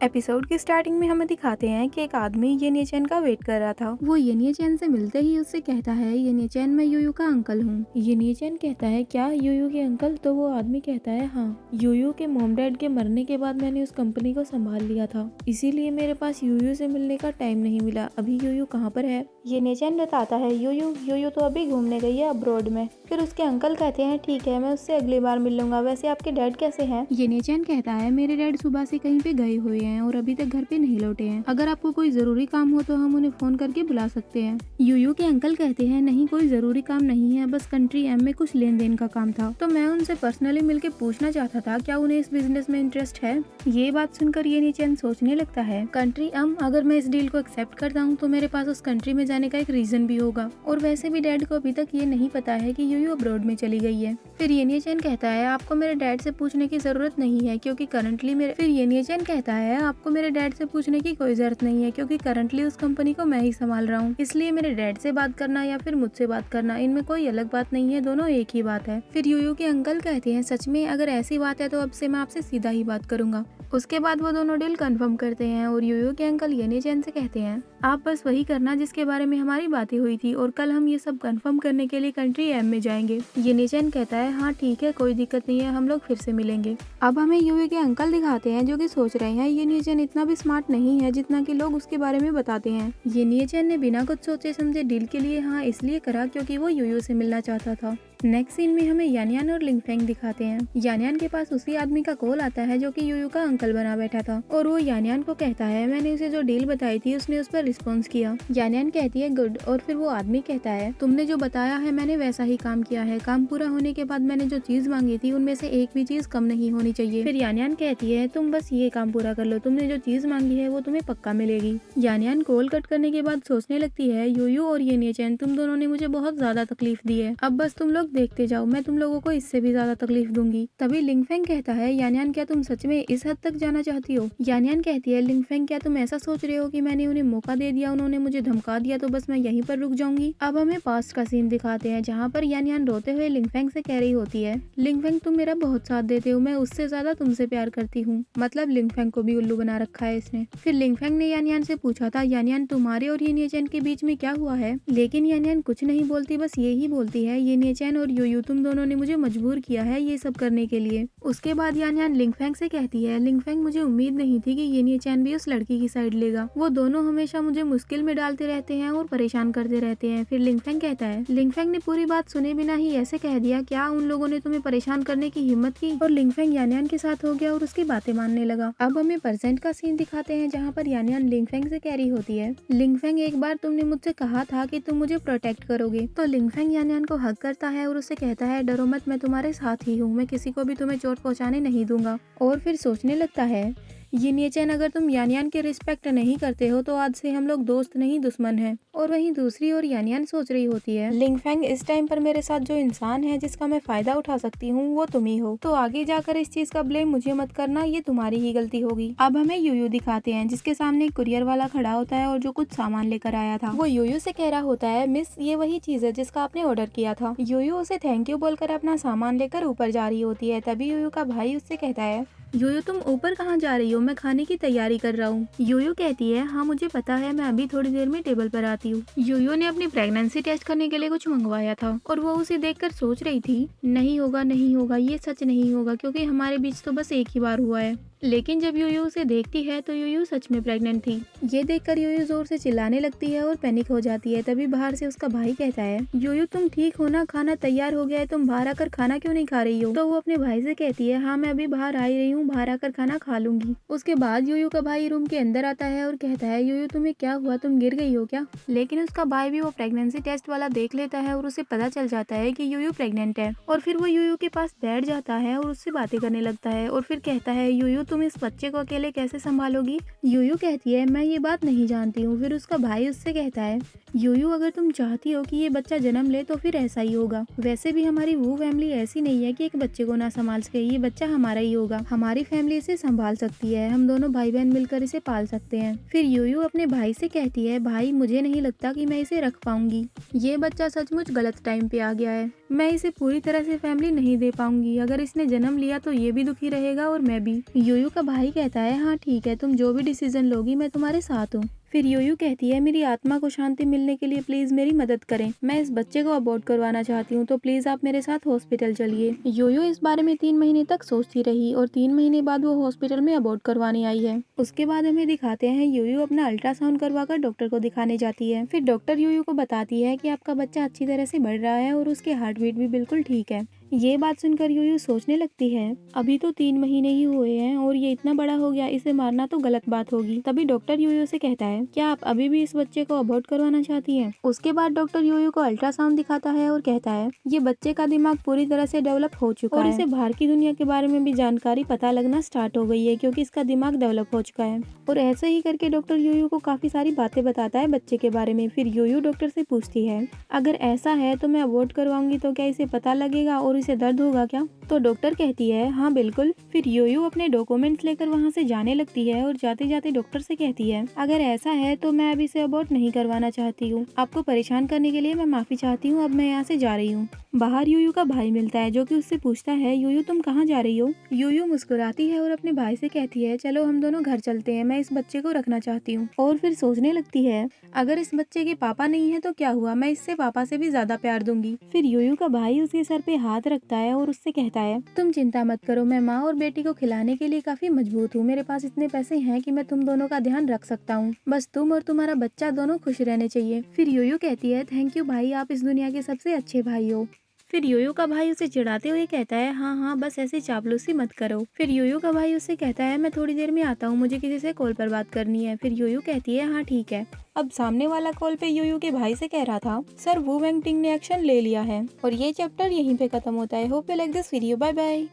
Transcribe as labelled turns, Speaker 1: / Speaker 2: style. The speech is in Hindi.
Speaker 1: एपिसोड की स्टार्टिंग में हमें दिखाते हैं कि एक आदमी येनिया चैन का वेट कर रहा था। वो येनिया चैन से मिलते ही उससे कहता है, येनिया चैन मैं यूयू का अंकल हूँ। येनिया चैन कहता है, क्या यूयू के अंकल? तो वो आदमी कहता है, हाँ, यूयू के मॉम डैड के मरने के बाद मैंने उस कंपनी को संभाल लिया था, इसीलिए मेरे पास यूयू से मिलने का टाइम नहीं मिला। अभी यूयू कहाँ पर है? येनिया चैन बताता है, यूयू तो अभी घूमने गई है अब्रॉड में। फिर उसके अंकल कहते हैं, ठीक है, मैं उससे अगली बार मिल लूंगा। वैसे आपके डैड कैसे हैं? येनिया चैन कहता है, मेरे डैड सुबह से कहीं पे गए हुए हैं और अभी तक घर पे नहीं लौटे हैं। अगर आपको कोई जरूरी काम हो तो हम उन्हें फोन करके बुला सकते हैं। यूयू के अंकल कहते हैं, नहीं, कोई जरूरी काम नहीं है, बस कंट्री एम में कुछ लेन देन का काम था, तो मैं उनसे पर्सनली मिलके पूछना चाहता था, क्या उन्हें इस बिजनेस में इंटरेस्ट है? ये बात सुनकर येनिया चैन सोचने लगता है, कंट्री एम, अगर मैं इस डील को एक्सेप्ट करता हूँ तो मेरे पास उस कंट्री में जाने का एक रीजन भी होगा, और वैसे भी डैड को अभी तक ये नहीं पता है कि यूयू अब्रॉड में चली गई है। फिर येनिया चैन कहता है, आपको मेरे डैड से पूछने की जरूरत नहीं है क्योंकि करंटली मेरे फिर येनिया चैन कहता है, आपको मेरे डैड से पूछने की कोई जरूरत नहीं है क्योंकि करंटली उस कंपनी को मैं ही संभाल रहा हूँ, इसलिए मेरे डैड से बात करना या फिर मुझसे बात करना, इनमें कोई अलग बात नहीं है, दोनों एक ही बात है। फिर यूयू के अंकल कहते हैं, सच में अगर ऐसी बात है तो अब से मैं आपसे सीधा ही बात करूंगा। उसके बाद वो दोनों डील कंफर्म करते हैं और यूयू के अंकल येनिया चैन से कहते हैं, आप बस वही करना जिसके बारे में हमारी बातें हुई थी, और कल हम ये सब कंफर्म करने के लिए कंट्री एम में जाएंगे। येनिया चैन कहता है, हाँ ठीक है, कोई दिक्कत नहीं है, हम लोग फिर से मिलेंगे। अब हमें यूयू के अंकल दिखाते हैं जो कि सोच रहे हैं, येनिया चैन इतना भी स्मार्ट नहीं है जितना कि लोग उसके बारे में बताते हैं। येनिया चैन ने बिना कुछ सोचे समझे डील के लिए हाँ इसलिए करा क्योंकि वो यूयू से मिलना चाहता था। नेक्स्ट सीन में हमें यानियान और लिंगफेंग दिखाते हैं। यानियान के पास उसी आदमी का कॉल आता है जो कि यूयू का अंकल बना बैठा था, और वो यानियान को कहता है, मैंने उसे जो डील बताई थी उसने उस पर रिस्पॉन्स किया। यानियान कहती है, गुड। और फिर वो आदमी कहता है, तुमने जो बताया है मैंने वैसा ही काम किया है, काम पूरा होने के बाद मैंने जो चीज मांगी थी उनमें से एक भी चीज कम नहीं होनी चाहिए। फिर यानियान कहती है, तुम बस ये काम पूरा कर लो, तुमने जो चीज मांगी है वो तुम्हें पक्का मिलेगी। यानियान कॉल कट करने के बाद सोचने लगती है, यूयू और येनिया चैन, तुम दोनों ने मुझे बहुत ज्यादा तकलीफ दी है, अब बस तुम लोग देखते जाओ, मैं तुम लोगों को इससे भी ज्यादा तकलीफ दूंगी। तभी लिंगफेंग कहता है, यानियान क्या तुम सच में इस हद तक जाना चाहती हो? यानियान कहती है, लिंगफेंग क्या तुम ऐसा सोच रहे हो कि मैंने उन्हें मौका दे दिया, उन्होंने मुझे धमका दिया तो बस मैं यहीं पर रुक जाऊंगी? अब हमें पास्ट का सीन दिखाते हैं जहाँ पर यानियान रोते हुए लिंगफेंग से कह रही होती है, लिंगफेंग तुम मेरा बहुत साथ देते हो, मैं उससे ज्यादा तुमसे प्यार करती हूँ। मतलब लिंगफेंग को भी उल्लू बना रखा है इसने। फिर लिंगफेंग ने यानियान से पूछा था, यानियान तुम्हारे और येनिया चैन के बीच में क्या हुआ है? लेकिन यानियान कुछ नहीं बोलती, बस ये ही बोलती है, येनिया चैन और यूयू तुम दोनों ने मुझे मजबूर किया है ये सब करने के लिए। उसके बाद यानियान लिंगफेंग से कहती है, लिंगफेंग मुझे उम्मीद नहीं थी कि येनिया चैन भी उस लड़की की साइड लेगा, वो दोनों हमेशा मुझे मुश्किल में डालते रहते हैं और परेशान करते रहते हैं। फिर लिंगफेंग कहता है, लिंगफेंग ने पूरी बात सुने बिना ही ऐसे कह दिया, क्या उन लोगों ने तुम्हें परेशान करने की हिम्मत की? और लिंगफेंग यानियान के साथ हो गया और उसकी बातें मानने लगा। अब हमें प्रेजेंट का सीन दिखाते हैं जहाँ पर यानियान लिंगफेंग से कह रही होती है, लिंगफेंग एक बार तुमने मुझसे कहा था कि तुम मुझे प्रोटेक्ट करोगे। तो लिंगफेंग यानियान को हक करता है और उससे कहता है, डरो मत, मैं तुम्हारे साथ ही हूँ, मैं किसी को भी तुम्हें चोट पहुँचाने नहीं दूंगा। और फिर सोचने लगता है, येनिया चैन अगर तुम यानियान के रिस्पेक्ट नहीं करते हो तो आज से हम लोग दोस्त नहीं दुश्मन हैं। और वहीं दूसरी ओर यानियान सोच रही होती है, लिंगफेंग इस टाइम पर मेरे साथ जो इंसान है जिसका मैं फायदा उठा सकती हूँ वो तुम ही हो, तो आगे जाकर इस चीज का ब्लेम मुझे मत करना, ये तुम्हारी ही गलती होगी। अब हमें यूयू दिखाते हैं जिसके सामने एक कुरियर वाला खड़ा होता है और जो कुछ सामान लेकर आया था। वो यूयू से कह रहा होता है, मिस ये वही चीज है जिसका आपने ऑर्डर किया था। यूयू उसे थैंक यू बोलकर अपना सामान लेकर ऊपर जा रही होती है। तभी यूयू का भाई उससे कहता है, यूयू तुम ऊपर कहाँ जा रही हो? मैं खाने की तैयारी कर रहा हूँ। यूयू कहती है, हाँ मुझे पता है, मैं अभी थोड़ी देर में टेबल पर आती हूँ। यूयू ने अपनी प्रेगनेंसी टेस्ट करने के लिए कुछ मंगवाया था और वो उसे देखकर सोच रही थी, नहीं होगा नहीं होगा, ये सच नहीं होगा क्योंकि हमारे बीच तो बस एक ही बार हुआ है। लेकिन जब यूयू उसे देखती है तो यूयू सच में प्रेग्नेंट थी। ये देखकर यूयू जोर से चिल्लाने लगती है और पैनिक हो जाती है। तभी बाहर से उसका भाई कहता है, यूयू तुम ठीक हो ना? खाना तैयार हो गया है, तुम बाहर आकर खाना क्यों नहीं खा रही हो? तो वो अपने भाई से कहती है, हाँ मैं अभी बाहर आ ही रही हूँ, बाहर आकर खाना खा लूंगी। उसके बाद यूयू का भाई रूम के अंदर आता है और कहता है, यूयू तुम्हें क्या हुआ, तुम गिर गई हो क्या? लेकिन उसका भाई भी वो प्रेगनेंसी टेस्ट वाला देख लेता है और उसे पता चल जाता है कि यूयू प्रेग्नेंट है। और फिर वो यूयू के पास बैठ जाता है और उससे बातें करने लगता है और फिर कहता है, यूयू तुम इस बच्चे को अकेले कैसे संभालोगी? यूयू कहती है, मैं ये बात नहीं जानती हूँ। फिर उसका भाई उससे कहता है, यूयू अगर तुम चाहती हो कि ये बच्चा जन्म ले तो फिर ऐसा ही होगा। वैसे भी हमारी वो फैमिली ऐसी नहीं है कि एक बच्चे को ना संभाल सके, ये बच्चा हमारा ही होगा, हमारी फैमिली इसे संभाल सकती है, हम दोनों भाई बहन मिलकर इसे पाल सकते हैं। फिर यूयू अपने भाई से कहती है, भाई मुझे नहीं लगता कि मैं इसे रख पाऊंगी, ये बच्चा सचमुच गलत टाइम पे आ गया है, मैं इसे पूरी तरह से फैमिली नहीं दे पाऊंगी। अगर इसने जन्म लिया तो ये भी दुखी रहेगा और मैं भी। यूयू का भाई कहता है हाँ ठीक है, तुम जो भी डिसीजन लोगी मैं तुम्हारे साथ हूँ। फिर यूयू कहती है मेरी आत्मा को शांति मिलने के लिए प्लीज मेरी मदद करें। मैं इस बच्चे को अबॉर्ट करवाना चाहती हूँ, तो प्लीज आप मेरे साथ हॉस्पिटल चलिए। यूयू इस बारे में 3 महीने तक सोचती रही और 3 महीने बाद वो हॉस्पिटल में अबॉर्ट करवाने आई है। उसके बाद हमें दिखाते हैं यूयू अपना अल्ट्रासाउंड करवाकर डॉक्टर को दिखाने जाती है। फिर डॉक्टर यूयू को बताती है कि आपका बच्चा अच्छी तरह से बढ़ रहा है और उसके हार्ट बीट भी बिल्कुल ठीक है। ये बात सुनकर यूयू सोचने लगती है अभी तो 3 महीने ही हुए हैं और ये इतना बड़ा हो गया, इसे मारना तो गलत बात होगी। तभी डॉक्टर यूयू से कहता है क्या आप अभी भी इस बच्चे को अबॉर्ट करवाना चाहती हैं? उसके बाद डॉक्टर यूयू को अल्ट्रासाउंड दिखाता है और कहता है ये बच्चे का दिमाग पूरी तरह से डेवलप हो चुका है और इसे बाहर की दुनिया के बारे में भी जानकारी पता लगना स्टार्ट हो गई है, क्योंकि इसका दिमाग डेवलप हो चुका है। और ऐसे ही करके डॉक्टर यूयू को काफी सारी बातें बताता है बच्चे के बारे में। फिर यूयू डॉक्टर से पूछती है अगर ऐसा है तो मैं अबॉर्ट करवाऊंगी तो क्या इसे पता लगेगा और इसे दर्द होगा क्या? तो डॉक्टर कहती है हाँ बिल्कुल। फिर यूयू अपने डॉक्यूमेंट्स लेकर वहाँ से जाने लगती है और जाते जाते डॉक्टर से कहती है अगर ऐसा है तो मैं अब इसे अबॉर्ट नहीं करवाना चाहती हूँ। आपको परेशान करने के लिए मैं माफी चाहती हूँ, अब मैं यहाँ से जा रही हूँ। बाहर यूयू का भाई मिलता है जो कि उससे पूछता है यूयू तुम कहाँ जा रही हो? यूयू मुस्कुराती है और अपने भाई से कहती है चलो हम दोनों घर चलते हैं, मैं इस बच्चे को रखना चाहती हूँ। और फिर सोचने लगती है अगर इस बच्चे के पापा नहीं है तो क्या हुआ, मैं इससे पापा से भी ज्यादा प्यार दूंगी। फिर यूयू का भाई उसके सर पे हाथ रखता है और उससे कहता है तुम चिंता मत करो, मैं माँ और बेटी को खिलाने के लिए काफी मजबूत हूँ। मेरे पास इतने पैसे हैं कि मैं तुम दोनों का ध्यान रख सकता हूँ, बस तुम और तुम्हारा बच्चा दोनों खुश रहने चाहिए। फिर यूयू कहती है थैंक यू भाई, आप इस दुनिया के सबसे अच्छे भाई हो। फिर यूयू का भाई उसे चिढ़ाते हुए कहता है हाँ हाँ बस ऐसी चापलूसी मत करो। फिर यूयू का भाई उससे कहता है मैं थोड़ी देर में आता हूँ, मुझे किसी से कॉल पर बात करनी है। फिर यूयू कहती है हाँ ठीक है। अब सामने वाला कॉल पे यूयू के भाई से कह रहा था सर वू वेंगटिंग ने एक्शन ले लिया है। और ये चैप्टर यहीं पे खत्म होता है। Hope you like this video, bye bye.